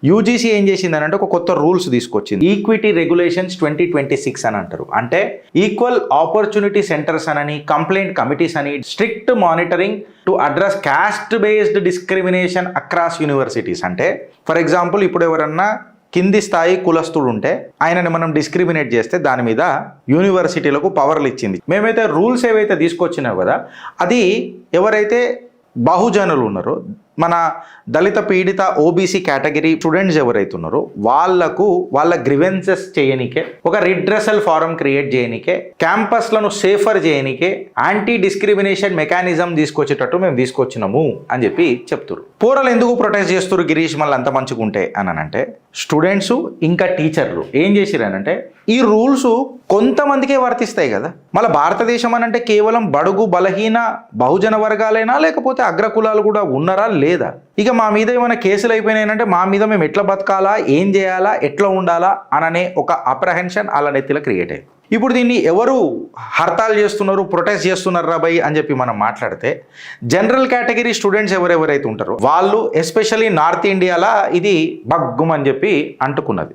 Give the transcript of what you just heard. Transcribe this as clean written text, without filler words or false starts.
UGC ఏం చేసిందని అంటే ఒక కొత్త రూల్స్ తీసుకొచ్చింది. ఈక్విటీ రెగ్యులేషన్స్ 2026 అని అంటారు. అంటే ఈక్వల్ ఆపర్చునిటీ సెంటర్స్ అని, కంప్లైంట్ కమిటీస్ అని, strict monitoring to address cost based discrimination across universities. అంటే ఫర్ ఎగ్జాంపుల్ ఇప్పుడు ఎవరన్నా కింది స్థాయి కులస్తుడు ఉంటే ఆయనని మనం డిస్క్రిమినేట్ చేస్తే దాని మీద యూనివర్సిటీలకు పవర్లు ఇచ్చింది. మేమైతే రూల్స్ ఏవైతే తీసుకొచ్చినావు కదా, అది ఎవరైతే బహుజనులు ఉన్నారో, మన దళిత పీడిత ఓబీసీ కేటగిరీ స్టూడెంట్స్ ఎవరైతే ఉన్నారో వాళ్ళకు వాళ్ళ గ్రివెన్సెస్ చేయనికే, ఒక రిడ్రెసల్ ఫారం క్రియేట్ చేయనికే, క్యాంపస్లను సేఫర్ చేయనికే యాంటీ డిస్క్రిమినేషన్ మెకానిజం తీసుకొచ్చేటట్టు మేము తీసుకొచ్చినాము అని చెప్పి చెప్తున్నారు. పోరలు ఎందుకు ప్రొటెస్ట్ చేస్తారు గిరీష్ మళ్ళీ అంత మంచిగుంటే అని అంటే, స్టూడెంట్స్ ఇంకా టీచర్లు ఏం చేసిరనంటే ఈ రూల్స్ కొంతమందికే వర్తిస్తాయి కదా. మళ్ళీ భారతదేశం అని అంటే కేవలం బడుగు బలహీన బహుజన వర్గాలైనా లేకపోతే అగ్రకులాలు కూడా ఉన్నారా లేదా? ఇక మా మీద ఏమైనా కేసులు అయిపోయినాయంటే మా మీద మేము ఎట్లా బతకాలా, ఏం చేయాలా, ఎట్లా ఉండాలా అననే ఒక అప్రహెన్షన్ అలా నెత్తిలో క్రియేట్ అయ్యింది. ఇప్పుడు దీన్ని ఎవరు హర్తాలు చేస్తున్నారు, ప్రొటెస్ట్ చేస్తున్నారు రాబాయ్ అని చెప్పి మనం మాట్లాడితే, జనరల్ కేటగిరీ స్టూడెంట్స్ ఎవరెవరైతే ఉంటారో వాళ్ళు ఎస్పెషల్లీ నార్త్ ఇండియాలో ఇది బగ్గుమని చెప్పి అంటుకున్నది.